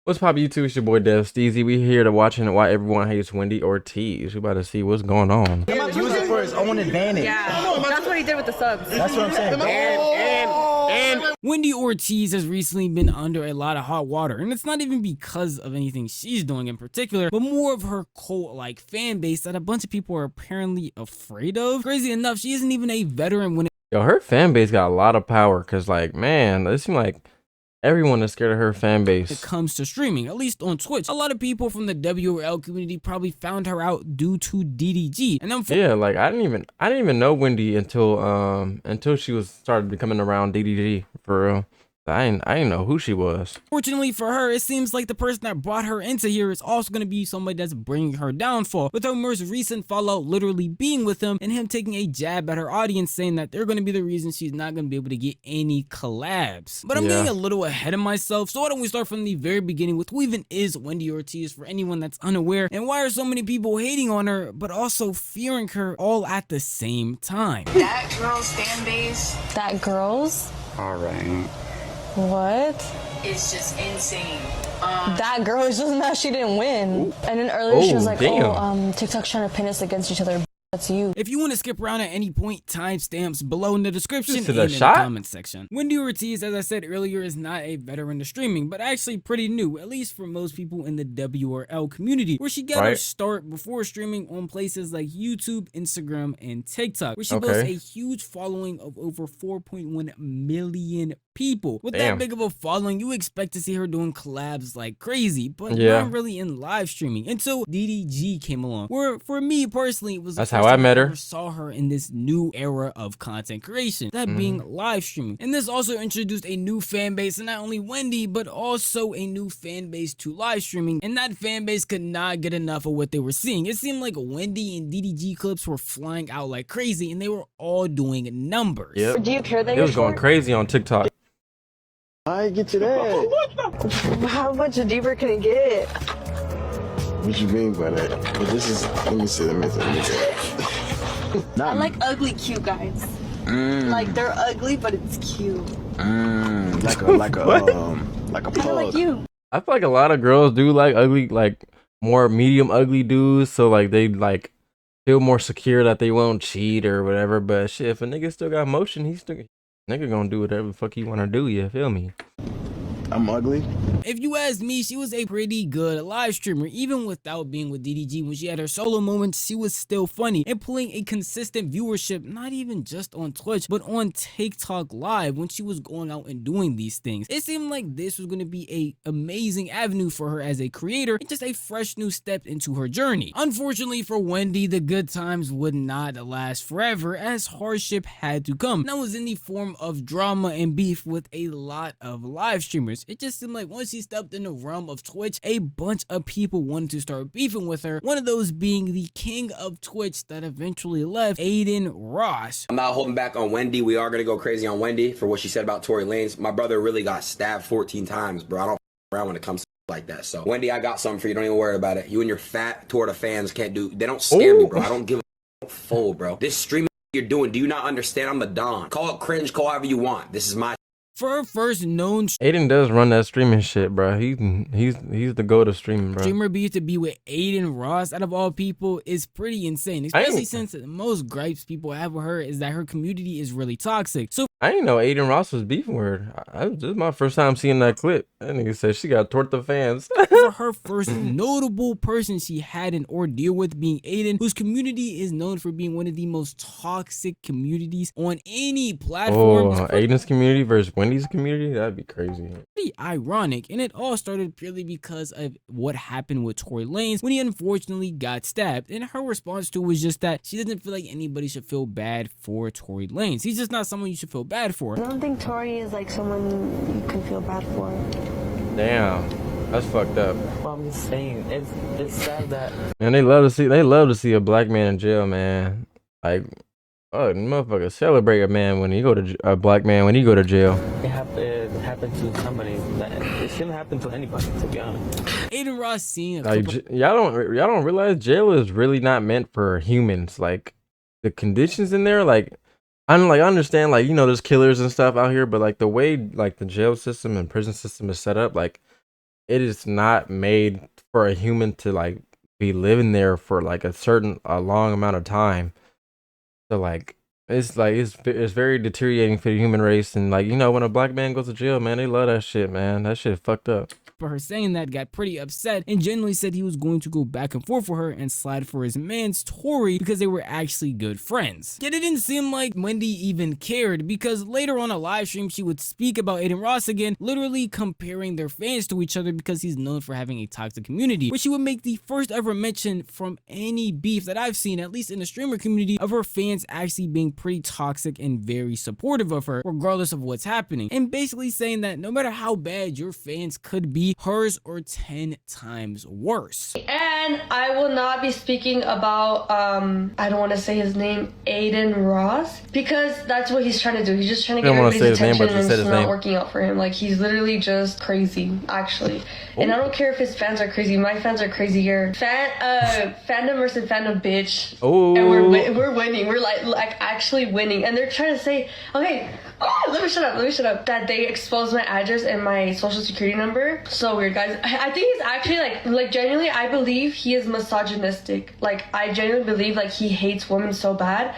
What's pop YouTube? It's your boy Devsteezy. We here to watching why everyone hates Wendy Ortiz. We about to see what's going on. Yeah, use it for his own advantage. Yeah, that's what he did with the subs. That's what I'm saying. And Wendy Ortiz has recently been under a lot of hot water, and it's not even because of anything she's doing in particular, but more of her cult-like fan base that a bunch of people are apparently afraid of. Crazy enough, she isn't even a veteran when Yo, her fan base got a lot of power, cause like, man, it seems like everyone is scared of her fan base. it comes to streaming, at least on Twitch. A lot of people from the WRL community probably found her out due to DDG, and yeah, like I didn't even know Wendy until she was started becoming around DDG for real. I didn't know who she was. Fortunately for her, it seems like the person that brought her into here is also going to be somebody that's bringing her downfall, with her most recent fallout literally being with him and him taking a jab at her audience saying that they're going to be the reason she's not going to be able to get any collabs. But I'm getting a little ahead of myself, so why don't we start from the very beginning with who even is Wendy Ortiz for anyone that's unaware, and why are so many people hating on her but also fearing her all at the same time? That girl's fan base, That girl's? Alright. What? is just insane. That girl is just mad she didn't win. And then earlier she was like, damn. TikTok's trying to pin us against each other. That's you. If you want to skip around at any point, timestamps below in the description Just and to in the the shot? comment section. Wendy Ortiz, as I said earlier, is not a veteran to streaming, but actually pretty new, at least for most people in the WRL community, where she got her start before streaming on places like YouTube, Instagram, and TikTok, where she boasts a huge following of over 4.1 million people. With that big of a following, you expect to see her doing collabs like crazy, but not really in live streaming until DDG came along, where for me personally, it was that's how I met her. Saw her in this new era of content creation, that being live streaming. And this also introduced a new fan base, and not only Wendy, but also a new fan base to live streaming, and that fan base could not get enough of what they were seeing. It seemed like Wendy and DDG clips were flying out like crazy, and they were all doing numbers. Do you care that It was going crazy on TikTok. I get to that. How much deeper can it get? What you mean by that? But this is, let me see. I like ugly cute guys. Like they're ugly, but it's cute. Like a Kind of pug. like you. I feel like a lot of girls do like ugly, like more medium ugly dudes, so like they like feel more secure that they won't cheat or whatever. But shit, if a nigga still got motion, nigga gonna do whatever the fuck he wanna do. You feel me? I'm ugly. If you ask me, she was a pretty good live streamer. Even without being with DDG, when she had her solo moments, she was still funny and pulling a consistent viewership, not even just on Twitch, but on TikTok Live when she was going out and doing these things. It seemed like this was going to be a amazing avenue for her as a creator and just a fresh new step into her journey. Unfortunately for Wendy, the good times would not last forever, as hardship had to come. And that was in the form of drama and beef with a lot of live streamers. It just seemed like once she stepped in the realm of Twitch, a bunch of people wanted to start beefing with her, one of those being the king of Twitch that eventually left, Aiden Ross. I'm not holding back on Wendy. We are going to go crazy on Wendy for what she said about Tory Lanez. My brother really got stabbed 14 times, bro. I don't around when it comes to like that. So, Wendy, I got something for you. Don't even worry about it. You and your fat Torta fans can't do, they don't scare me, bro. I don't give a full, bro. This streaming you're doing, do you not understand? I'm the Don. Call it cringe, call however you want. This is my For her first known Aiden does run that streaming shit, bro. He's the go to streaming, bro. streamer beef to be with Aiden Ross out of all people is pretty insane, especially since the most gripes people have with her is that her community is really toxic. So I didn't know Aiden Ross was beefing with her. This is my first time seeing that clip. That nigga said she got torta fans. for her first notable person she had an ordeal with being Aiden, whose community is known for being one of the most toxic communities on any platform. Aiden's community versus Wendy's community? That'd be crazy. Pretty ironic, and it all started purely because of what happened with Tory Lanez when he unfortunately got stabbed, and her response to it was just that she doesn't feel like anybody should feel bad for Tory Lanez. He's just not someone you should feel bad for. I don't think Tori is like someone you can feel bad for. Damn, that's fucked up. Well, I'm just saying, it's sad that. Man, they love to see a black man in jail, man. Like, oh, motherfucker, celebrate a man when he go to a black man when he go to jail. It happened to somebody. It shouldn't happen to anybody, to be honest. Aiden Ross seen Like, y'all don't realize jail is really not meant for humans. Like, the conditions in there, like, I understand, like, you know, there's killers and stuff out here, but like the way like the jail system and prison system is set up, like it is not made for a human to like be living there for like a long amount of time. So like it's very deteriorating for the human race. And like, you know, when a black man goes to jail, man, they love that shit, man. That shit fucked up. For her saying that, got pretty upset and genuinely said he was going to go back and forth for her and slide for his man's Tory because they were actually good friends. Yet it didn't seem like Wendy even cared, because later on a live stream she would speak about Aiden Ross again, literally comparing their fans to each other because he's known for having a toxic community, where she would make the first ever mention from any beef that I've seen, at least in the streamer community, of her fans actually being pretty toxic and very supportive of her regardless of what's happening, and basically saying that no matter how bad your fans could be, hers are 10 times worse. And I will not be speaking about, I don't want to say his name, Aiden Ross, because that's what he's trying to do. He's just trying to get everybody's attention, and it's not working out for him. Like, he's literally just crazy, actually. And I don't care if his fans are crazy. My fans are crazier. Fandom versus fandom, bitch. Oh. And we're winning. We're like actually winning. And they're trying to say, okay, let me shut up. That they exposed my address and my social security number. So weird, guys. I think he's actually like genuinely, I believe he is misogynistic. Like, I genuinely believe like he hates women so bad.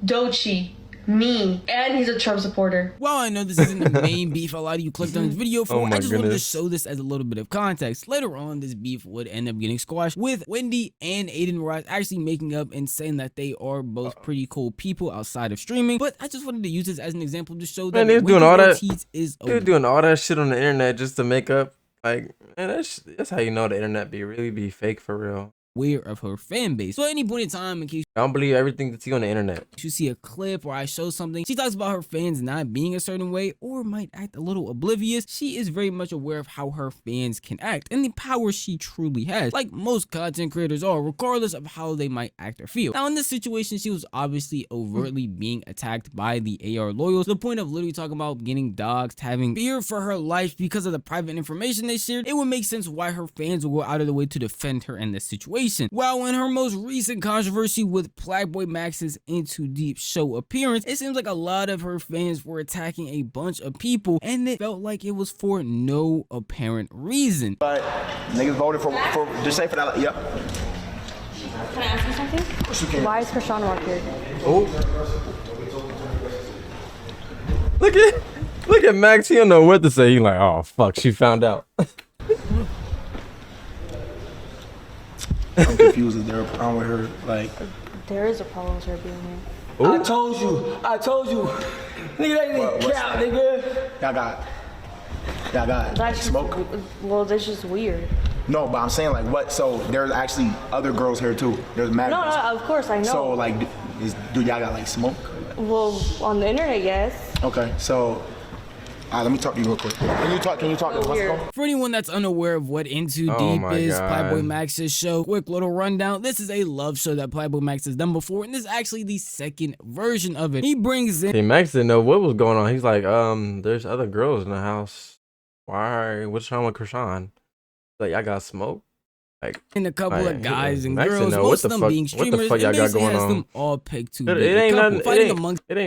Dochi. Me. And he's a Trump supporter. While I know this isn't the main beef a lot of you clicked on this video for, I just wanted to show this as a little bit of context. Later on, this beef would end up getting squashed, with Wendy and Aiden Ross actually making up and saying that they are both pretty cool people outside of streaming. But I just wanted to use this as an example to show that Wendy Ortiz is they're doing all that shit on the internet just to make up. Like, man, that's how you know the internet really be fake for real. Aware of her fan base. So at any point in time, in case I don't believe everything that's on the internet. you see a clip or I show something, she talks about her fans not being a certain way or might act a little oblivious. She is very much aware of how her fans can act and the power she truly has, like most content creators are, regardless of how they might act or feel. Now in this situation, she was obviously overtly being attacked by the AR loyals, to the point of literally talking about getting doxxed, having fear for her life because of the private information they shared. It would make sense why her fans will go out of the way to defend her in this situation. While in her most recent controversy with Playboy Max's Into Deep show appearance, it seems like a lot of her fans were attacking a bunch of people, and it felt like it was for no apparent reason. But niggas voted for just say for that. Yep. Can I ask you something? Why is Krishan Rock here? Oh. Look at Max. He don't know what to say. He like, oh fuck, she found out. I'm confused. Is there a problem with her? Like, There is a problem with her being here. Ooh. I told you. Nigga, that didn't count, nigga. y'all got smoke? Well, that's just weird. No, but I'm saying like what? So there's actually other girls here too. There's mad No, girls. of course, I know. So like, do y'all got like smoke? Well, on the internet, yes. Okay, so. Let me talk to you real quick. Can you talk? Let's go. For anyone that's unaware of what Into Deep is, Playboy Max's show, quick little rundown. This is a love show that Playboy Max has done before, and this is actually the second version of it. He brings in... Hey, Max didn't know what was going on. He's like, there's other girls in the house. What's wrong with Krishan? Like, I got smoke. Like, and a couple of guys and girls, know most of them being streamers, and basically has them all picked to it ain't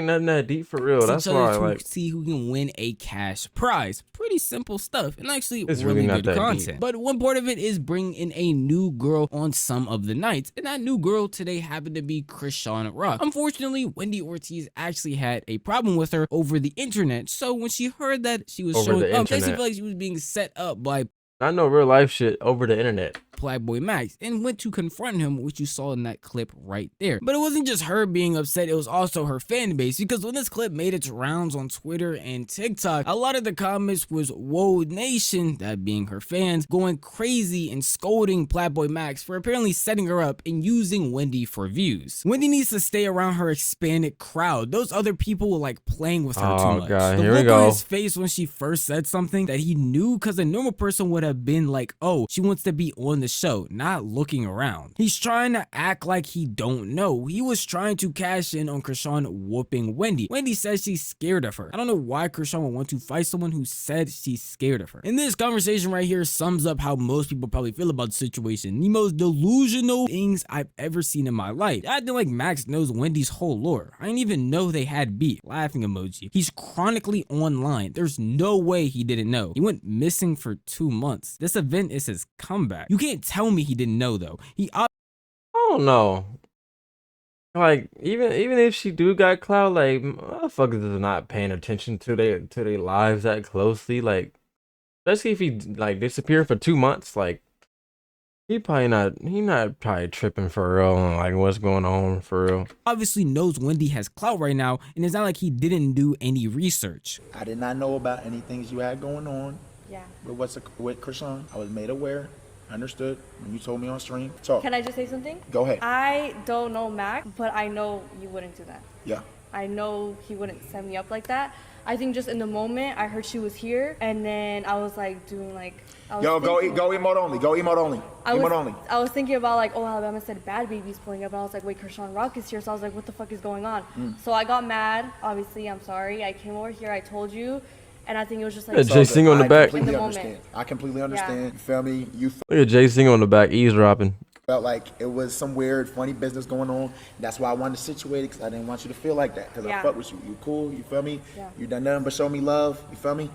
nothing that deep for real. That's why I like see who can win a cash prize. Pretty simple stuff, and actually it's really not good that content. deep. But one part of it is bringing in a new girl on some of the nights, and that new girl today happened to be Krishan Rock. Unfortunately, Wendy Ortiz actually had a problem with her over the internet, so when she heard that she was showing up, she felt like she was being set up by I know real life shit over the internet. Playboy Max, and went to confront him, which you saw in that clip right there. But it wasn't just her being upset, it was also her fan base, because when this clip made its rounds on Twitter and TikTok, a lot of the comments was Whoa Nation, that being her fans, going crazy and scolding Playboy Max for apparently setting her up and using Wendy for views. Wendy needs to stay around her expanded crowd. Those other people were like playing with her too much. God, the here we look go. on his face when she first said something that he knew, because a normal person would have been like, oh, she wants to be on the show, not looking around. He's trying to act like he don't know. He was trying to cash in on Krishan whooping Wendy. Wendy says she's scared of her. I don't know why Krishan would want to fight someone who said she's scared of her. And this conversation right here sums up how most people probably feel about the situation. The most delusional things I've ever seen in my life. Acting like Max knows Wendy's whole lore. I didn't even know they had beef. Laughing emoji. He's chronically online. There's no way he didn't know. He went missing for 2 months. This event is his comeback. You can't tell me he didn't know though. I don't know. Like even if she do got clout, like motherfuckers is not paying attention to their lives that closely. Like especially if he like disappeared for 2 months, like he not probably tripping for real on like what's going on for real. Obviously knows Wendy has clout right now, and it's not like he didn't do any research. I did not know about any things you had going on. Yeah. With Krishan. I was made aware. Understood when you told me on stream. Talk. Can I just say something? Go ahead. I don't know Mac, but I know you wouldn't do that. Yeah. I know he wouldn't set me up like that. I think just in the moment I heard she was here, and then I was like doing like. Go emote only. Go emote only. Emote only. I was thinking about like, oh, Alabama said bad baby's pulling up, and I was like, wait, Krishan Rock is here, so I was like, what the fuck is going on? So I got mad. Obviously, I'm sorry. I came over here. I told you. And I think it was just like Jay Sing on the back. I completely understand. Yeah. You feel me? Look at Jay Sing on the back eavesdropping. Felt like it was some weird, funny business going on. That's why I wanted to situate it, because I didn't want you to feel like that. Because I fuck with you. You cool. You feel me? Yeah. You done nothing but show me love. You feel me?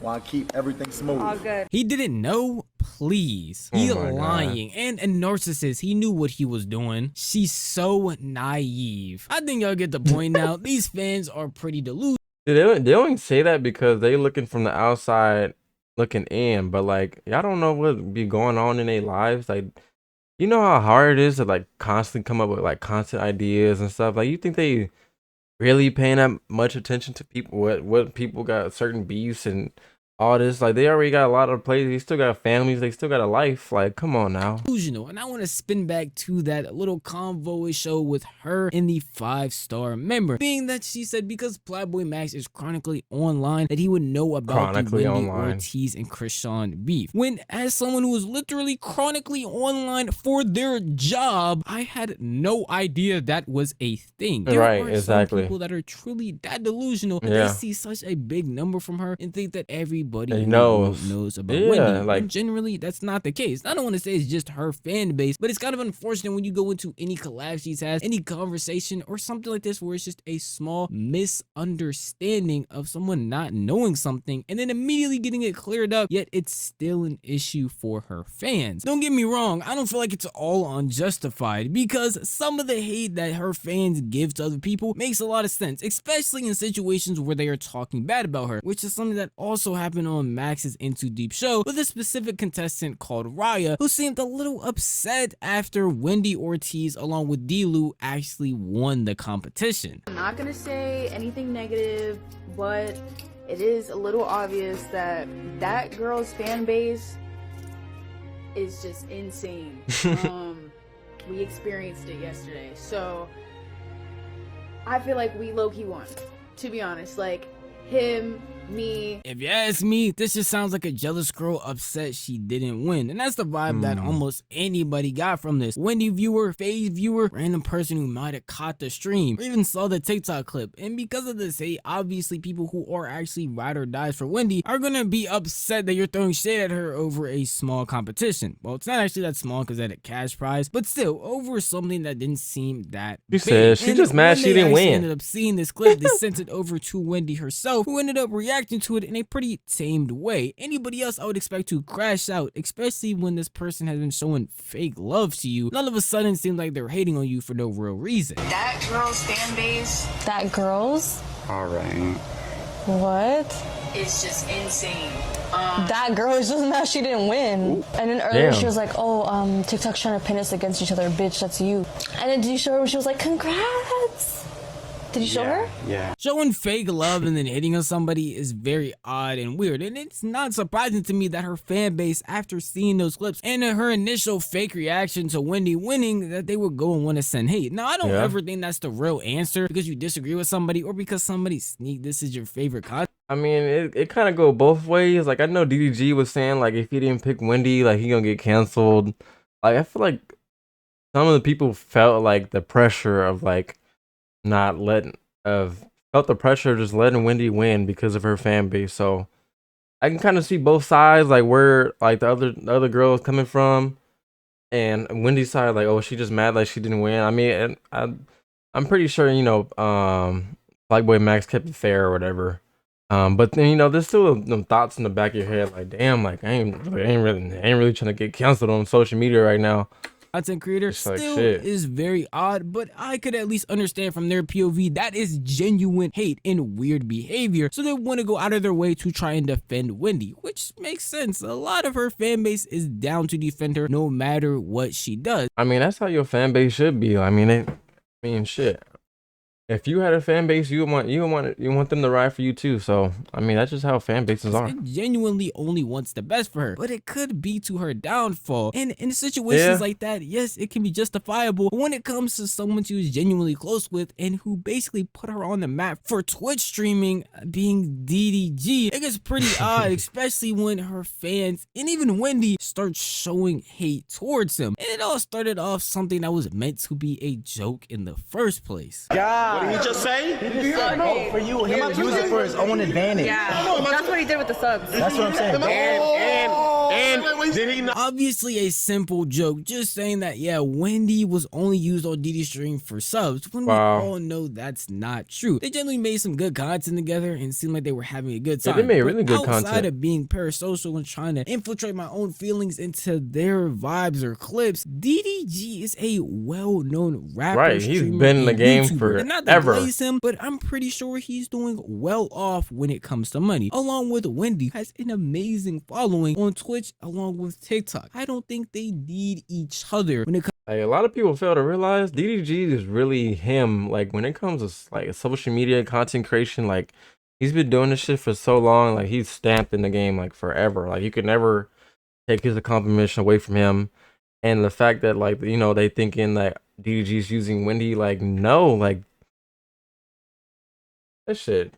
Want to keep everything smooth. All good. He didn't know? Please. He's lying. And a narcissist. He knew what he was doing. She's so naive. I think y'all get the point now. These fans are pretty delusional. They don't say that because they looking from the outside looking in, but like y'all don't know what be going on in their lives. Like, you know how hard it is to like constantly come up with like constant ideas and stuff. Like, you think they really paying that much attention to people, what people got certain beefs and all this? Like, they already got a lot of places. They still got families. They still got a life. Like, come on now. Delusional. And I want to spin back to that little convo show with her and the 5-star member, being that she said because Playboy Max is chronically online that he would know about the Wendy Ortiz and Krishan beef. When as someone who was literally chronically online for their job, I had no idea that was a thing. There are some people that are truly that delusional that they see such a big number from her and think that everybody knows about Wendy. Like, and generally, that's not the case. I don't want to say it's just her fan base, but it's kind of unfortunate when you go into any collab she's has, any conversation or something like this where it's just a small misunderstanding of someone not knowing something and then immediately getting it cleared up, yet it's still an issue for her fans. Don't get me wrong, I don't feel like it's all unjustified because some of the hate that her fans give to other people makes a lot of sense, especially in situations where they are talking bad about her, which is something that also happened on Max's Into Deep show with a specific contestant called Raya, who seemed a little upset after Wendy Ortiz along with D-Lou actually won the competition. I'm not gonna say anything negative, but it is a little obvious that that girl's fan base is just insane. We experienced it yesterday, so I feel like we low-key won, to be honest. Like, him, me. If you ask me, this just sounds like a jealous girl upset she didn't win. And that's the vibe that almost anybody got from this. Wendy viewer, FaZe viewer, random person who might have caught the stream, or even saw the TikTok clip. And because of this hate, obviously people who are actually ride or dies for Wendy are gonna be upset that you're throwing shade at her over a small competition. Well, it's not actually that small because that a cash prize, but still, over something that didn't seem that big. Said she just mad she didn't win. Ended up seeing this clip, they sent it over to Wendy herself, who ended up reacting to it in a pretty tamed way. Anybody else I would expect to crash out, especially when this person has been showing fake love to you. All of a sudden it seems like they're hating on you for no real reason. That girl's fan base. That girl's? Alright. What? It's just insane. That girl is just mad she didn't win. Ooh. And then earlier she was like, oh, TikTok's trying to pin us against each other. Bitch, that's you. And then did you show her when she was like, congrats? Did you show her? Yeah. Showing fake love and then hitting on somebody is very odd and weird, and it's not surprising to me that her fan base, after seeing those clips and her initial fake reaction to Wendy winning, that they would go and want to send hate. Now, I don't ever think that's the real answer because you disagree with somebody or because somebody sneaked this is your favorite content. I mean, it kind of go both ways. Like, I know DDG was saying, like, if he didn't pick Wendy, like, he gonna get canceled. Like, I feel like some of the people felt like the pressure of, like, not letting, felt the pressure of just letting Wendy win because of her fan base. So, I can kind of see both sides, like, where, like, the other girl is coming from. And Wendy's side, like, oh, she just mad, like, she didn't win. I mean, I'm pretty sure, Blackboy Max kept it fair or whatever. But then there's still them thoughts in the back of your head, like, damn, like I ain't really trying to get canceled on social media right now. Content creator It's like, still shit. is very odd, but I could at least understand from their POV that is genuine hate and weird behavior, so they want to go out of their way to try and defend Wendy, which makes sense. A lot of her fan base is down to defend her no matter what she does. I mean, that's how your fan base should be. I mean, shit. If you had a fan base, you want them to ride for you too. So I mean, that's just how fan bases are. It genuinely only wants the best for her, but it could be to her downfall. And in situations like that, yes, it can be justifiable. But when it comes to someone she was genuinely close with and who basically put her on the map for Twitch streaming, being DDG, it gets pretty odd, especially when her fans and even Wendy start showing hate towards him. And it all started off something that was meant to be a joke in the first place. What did he just say? He said vote for you. He might use it for his own advantage. Yeah, that's what he did with the subs. That's what I'm saying. And did he not? Obviously a simple joke, just saying that, yeah, Wendy was only used on DD's stream for subs, when we all know that's not true. They generally made some good content together and seemed like they were having a good time. Yeah, they made really good outside content. of being parasocial and trying to infiltrate my own feelings into their vibes or clips, DDG is a well-known rapper. Right, he's streamer, been in the and game YouTuber. And not to forever. glaze him, but I'm pretty sure he's doing well off when it comes to money. Along with Wendy, has an amazing following on Twitch along with TikTok. I don't think they need each other when it comes. Like, a lot of people fail to realize DDG is really him. Like, when it comes to like social media content creation, like, he's been doing this shit for so long. Like, he's stamped in the game like forever. Like, you could never take his accomplishment away from him. And the fact that, like, they thinking that DDG's using Wendy, like, no, like, that shit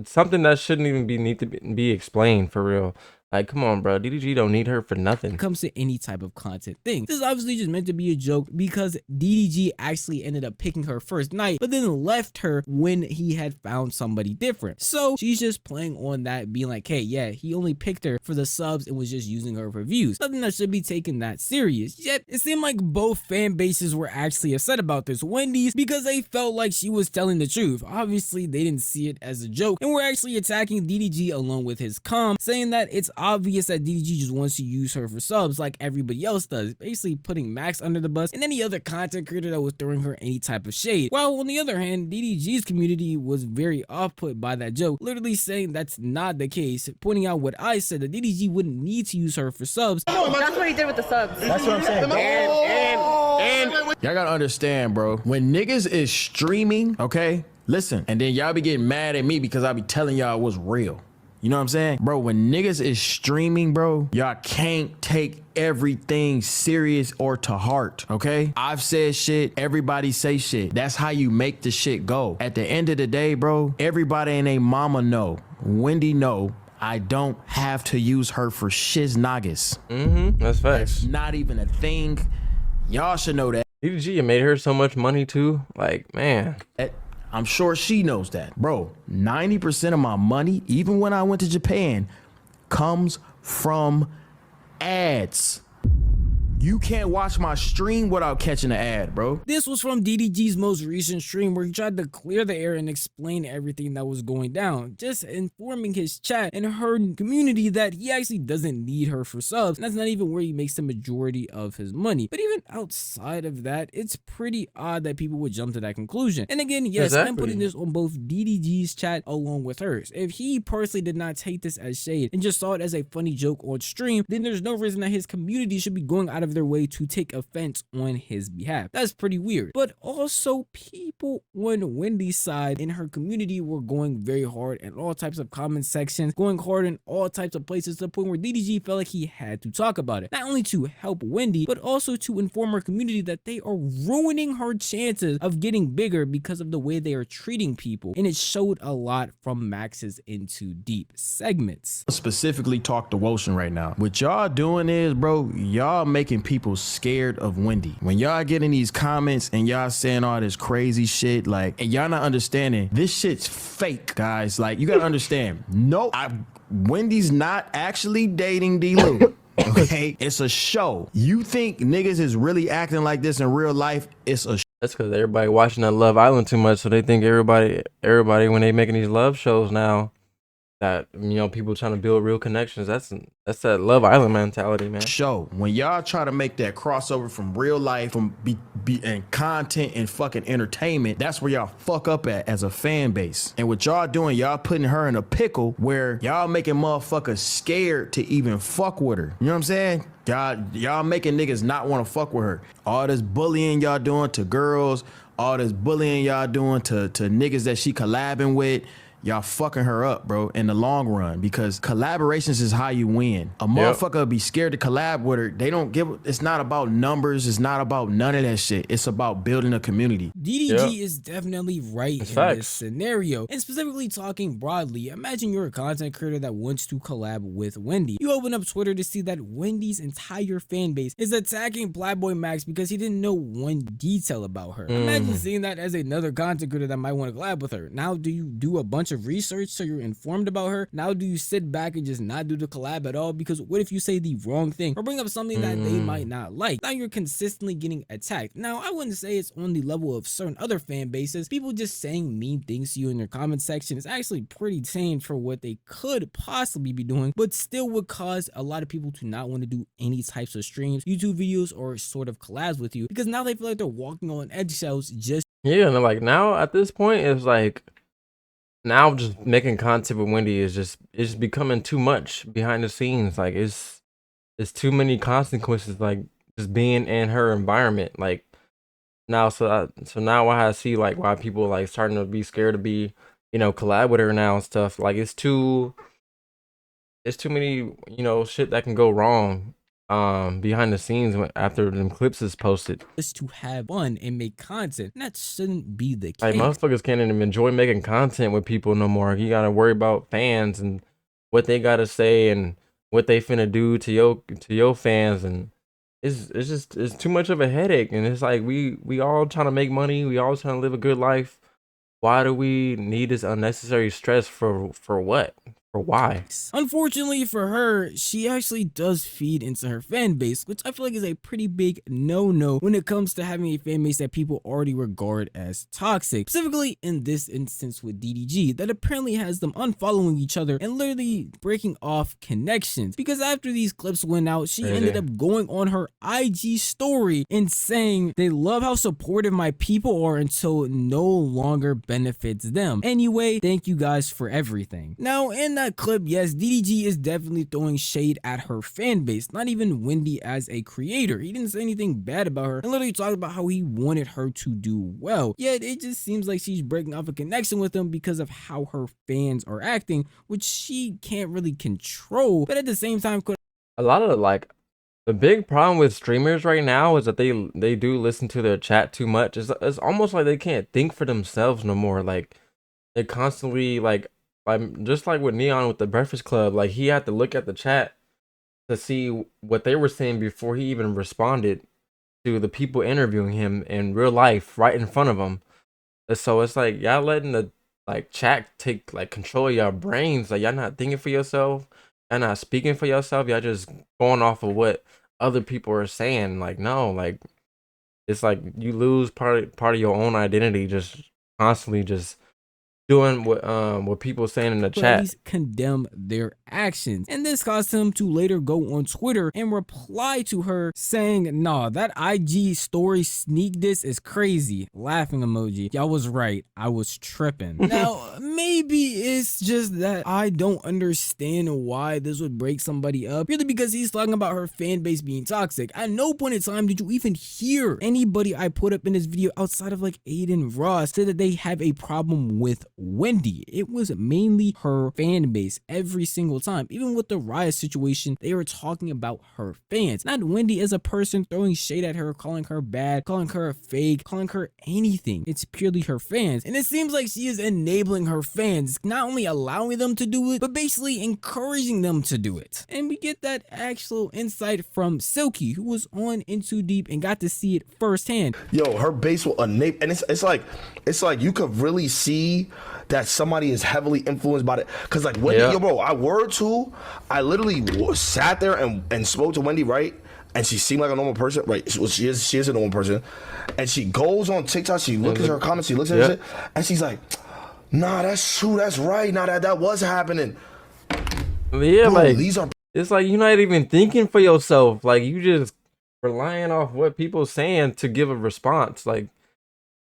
something that shouldn't even need to be explained for real. Like, come on, bro. DDG don't need her for nothing. When it comes to any type of content thing. This is obviously just meant to be a joke because DDG actually ended up picking her first night, but then left her when he had found somebody different. So she's just playing on that, being like, hey, yeah, he only picked her for the subs and was just using her for views. Nothing that should be taken that serious. Yet it seemed like both fan bases were actually upset about this. Wendy's because they felt like she was telling the truth. Obviously, they didn't see it as a joke and were actually attacking DDG along with his com, saying that it's obvious that DDG just wants to use her for subs like everybody else does, basically putting Max under the bus and any other content creator that was throwing her any type of shade. While on the other hand, DDG's community was very off-put by that joke, literally saying that's not the case, pointing out what I said, that DDG wouldn't need to use her for subs. That's what he did with the subs. That's what I'm saying. And y'all gotta understand, bro. When niggas is streaming, okay, listen, and then y'all be getting mad at me because I be telling y'all what's real. You know what I'm saying? Bro, when niggas is streaming, bro, y'all can't take everything serious or to heart, okay? I've said shit, everybody say shit. That's how you make the shit go. At the end of the day, bro, everybody and they mama know, Wendy know, I don't have to use her for shiznagas. That's facts. Not even a thing. Y'all should know that. DDG made her so much money too. Like, man. I'm sure she knows that. Bro, 90% of my money, even when I went to Japan, comes from ads. You can't watch my stream without catching an ad, bro. This was from DDG's most recent stream where he tried to clear the air and explain everything that was going down, just informing his chat and her community that he actually doesn't need her for subs, and that's not even where he makes the majority of his money. But even outside of that, it's pretty odd that people would jump to that conclusion. And again, yes, I'm putting this on both DDG's chat along with hers. If he personally did not take this as shade and just saw it as a funny joke on stream, then there's no reason that his community should be going out of their way to take offense on his behalf. That's pretty weird. But also, people on Wendy's side in her community were going very hard in all types of comment sections, going hard in all types of places, to the point where DDG felt like he had to talk about it. Not only to help Wendy, but also to inform her community that they are ruining her chances of getting bigger because of the way they are treating people. And it showed a lot from Max's Into Deep segments. Specifically talk to Woshin right now. What y'all doing is, bro, y'all making people scared of Wendy. When y'all getting these comments and y'all saying all this crazy shit, like, and y'all not understanding, this shit's fake, guys. Like, you gotta understand, no, Wendy's not actually dating D-Lou. Okay, it's a show. You think niggas is really acting like this in real life? It's a show. That's because everybody watching that Love Island too much, so they think everybody when they making these love shows now, that, you know, people trying to build real connections. That's that Love Island mentality, man. Show. When y'all try to make that crossover from real life, from and content and fucking entertainment, that's where y'all fuck up at as a fan base. And what y'all doing, y'all putting her in a pickle where y'all making motherfuckers scared to even fuck with her. You know what I'm saying? Y'all making niggas not want to fuck with her. All this bullying y'all doing to girls, all this bullying y'all doing to niggas that she collabing with, y'all fucking her up, bro, in the long run, because collaborations is how you win. A motherfucker be scared to collab with her. They don't give, it's not about numbers. It's not about none of that shit. It's about building a community. DDG is definitely right in this scenario. And specifically talking broadly, imagine you're a content creator that wants to collab with Wendy. You open up Twitter to see that Wendy's entire fan base is attacking Black Boy Max because he didn't know one detail about her. Imagine seeing that as another content creator that might want to collab with her. Now, do you do a bunch of research so you're informed about her? Now do you sit back and just not do the collab at all? Because what if you say the wrong thing or bring up something that they might not like? Now you're consistently getting attacked. Now I wouldn't say it's on the level of certain other fan bases. People just saying mean things to you in your comment section is actually pretty tame for what they could possibly be doing, but still would cause a lot of people to not want to do any types of streams, YouTube videos, or sort of collabs with you, because now they feel like they're walking on eggshells. Just and like now at this point, it's like, now just making content with Wendy is just becoming too much behind the scenes. Like it's too many consequences, like just being in her environment. Like now, so now I see like why people like starting to be scared to be, you know, collab with her now and stuff. Like it's too many, you know, shit that can go wrong behind the scenes after them clips is posted. Just to have fun and make content, and that shouldn't be the case. Like motherfuckers can't even enjoy making content with people no more. You gotta worry about fans and what they gotta say and what they finna do to your fans, and it's too much of a headache. And it's like we all trying to make money, we all trying to live a good life. Why do we need this unnecessary stress for what? Or why? Unfortunately for her, she actually does feed into her fan base, which I feel like is a pretty big no-no when it comes to having a fan base that people already regard as toxic. Specifically in this instance with DDG, that apparently has them unfollowing each other and literally breaking off connections. Because after these clips went out, she ended up going on her IG story and saying they love how supportive my people are until it no longer benefits them. Anyway, thank you guys for everything. Now, in that clip, yes, DDG is definitely throwing shade at her fan base, not even Wendy as a creator. He didn't say anything bad about her and literally talked about how he wanted her to do well. Yet it just seems like she's breaking off a connection with him because of how her fans are acting, which she can't really control. But at the same time, a lot of like the big problem with streamers right now is that they do listen to their chat too much. It's almost like they can't think for themselves no more. Like they constantly like just like with Neon with the Breakfast Club, like he had to look at the chat to see what they were saying before he even responded to the people interviewing him in real life right in front of him. And so it's like y'all letting the like chat take like control of your brains. Like y'all not thinking for yourself, y'all not speaking for yourself, y'all just going off of what other people are saying. Like no, like it's like you lose part of your own identity just constantly just doing what people saying in the to chat. at least condemn their actions. And this caused him to later go on Twitter and reply to her saying, nah, that IG story sneak diss is crazy. Laughing emoji. Y'all was right. I was tripping. Now, maybe it's just that I don't understand why this would break somebody up, purely because he's talking about her fan base being toxic. At no point in time did you even hear anybody I put up in this video outside of like Aiden Ross say that they have a problem with Wendy. It was mainly her fan base every single time. Even with the Riot situation, they were talking about her fans, not Wendy as a person, throwing shade at her, calling her bad, calling her a fake, calling her anything. It's purely her fans. And it seems like she is enabling her fans, not only allowing them to do it, but basically encouraging them to do it. And we get that actual insight from Silky, who was on In Too Deep and got to see it firsthand. Yo, her base will enable, and it's like you could really see that somebody is heavily influenced by it. Cause like Wendy, yo, bro, I literally sat there and spoke to Wendy, right? And she seemed like a normal person, right? She is a normal person. And she goes on TikTok, she looks at her comments, she looks at her shit, and she's like, nah, that's true, that's right. Nah, that was happening. Yeah, bro, like these are. It's like you're not even thinking for yourself. Like you just relying off what people saying to give a response. Like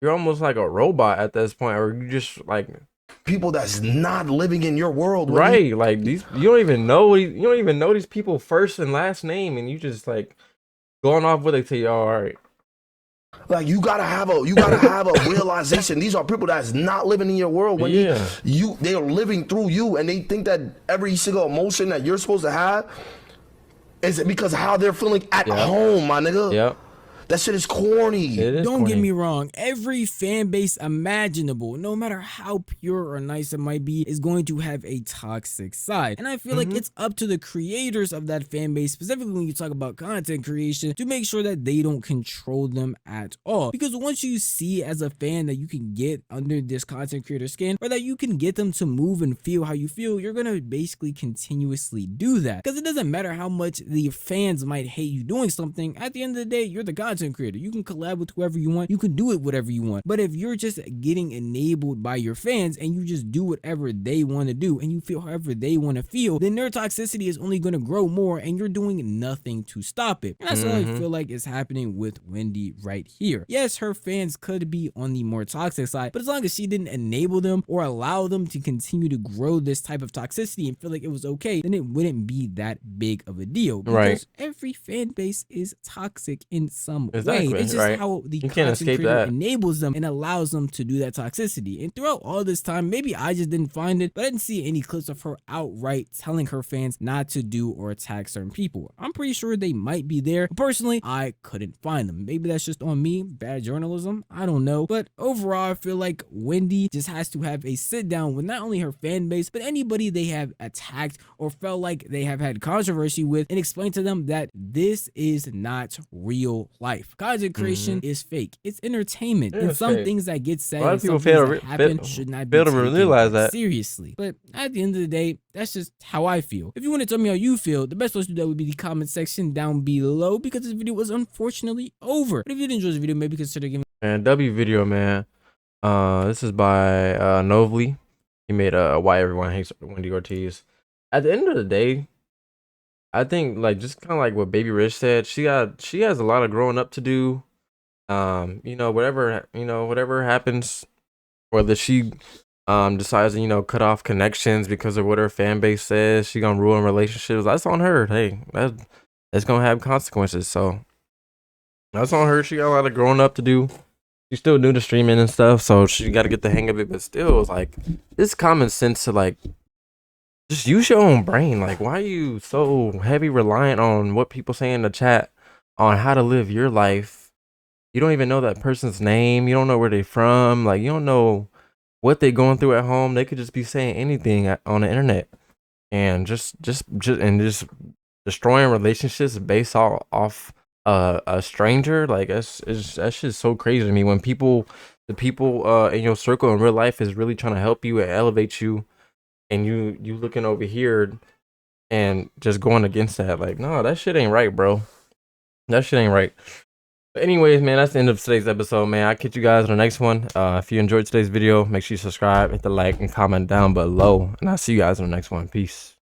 you're almost like a robot at this point, or you just like people that's not living in your world, right? Like these, you don't even know these people first and last name, and you just like going off what they tell you. All right, like you gotta have a realization. These are people that's not living in your world. When they are living through you, and they think that every single emotion that you're supposed to have is because of how they're feeling at home, my nigga. Yep. That shit is corny. Don't get me wrong. Every fan base imaginable, no matter how pure or nice it might be, is going to have a toxic side. And I feel like it's up to the creators of that fan base, specifically when you talk about content creation, to make sure that they don't control them at all. Because once you see as a fan that you can get under this content creator skin, or that you can get them to move and feel how you feel, you're going to basically continuously do that. Because it doesn't matter how much the fans might hate you doing something. At the end of the day, you're the content creator. You can collab with whoever you want. You can do it whatever you want. But if you're just getting enabled by your fans and you just do whatever they want to do and you feel however they want to feel, then their toxicity is only going to grow more and you're doing nothing to stop it. And that's what I feel like is happening with Wendy right here. Yes, her fans could be on the more toxic side, but as long as she didn't enable them or allow them to continue to grow this type of toxicity and feel like it was okay, then it wouldn't be that big of a deal. Because every fan base is toxic in some way. It's just how the content creator enables them and allows them to do that toxicity. And throughout all this time, maybe I just didn't find it, but I didn't see any clips of her outright telling her fans not to do or attack certain people. I'm pretty sure they might be there. Personally, I couldn't find them. Maybe that's just on me, bad journalism, I don't know. But overall, I feel like Wendy just has to have a sit down with not only her fan base, but anybody they have attacked or felt like they have had controversy with, and explain to them that this is not real life. Content creation is fake. It's entertainment. And some things that get said and some things that happen should not be taken seriously. But at the end of the day, that's just how I feel. If you want to tell me how you feel, the best place to do that would be the comment section down below, because this video was unfortunately over. But if you did enjoy this video, maybe consider giving W video, man. This is by Novely. He made Why Everyone Hates Wendy Ortiz. At the end of the day, I think like just kind of like what Baby Rich said, she has a lot of growing up to do. Whatever happens, whether she decides to cut off connections because of what her fan base says, she gonna ruin relationships. That's on her. Hey, that's gonna have consequences. So that's on her. She got a lot of growing up to do. She's still new to streaming and stuff, so she got to get the hang of it. But still, it's like it's common sense to like just use your own brain. Like, why are you so heavy reliant on what people say in the chat on how to live your life? You don't even know that person's name. You don't know where they're from. Like, you don't know what they're going through at home. They could just be saying anything on the internet, and just destroying relationships based off a stranger. Like that's just so crazy to me. When the people in your circle in real life is really trying to help you and elevate you, and you looking over here and just going against that. Like, no, that shit ain't right, bro. That shit ain't right. But anyways, man, that's the end of today's episode, man. I'll catch you guys on the next one. If you enjoyed today's video, make sure you subscribe, hit the like, and comment down below. And I'll see you guys on the next one. Peace.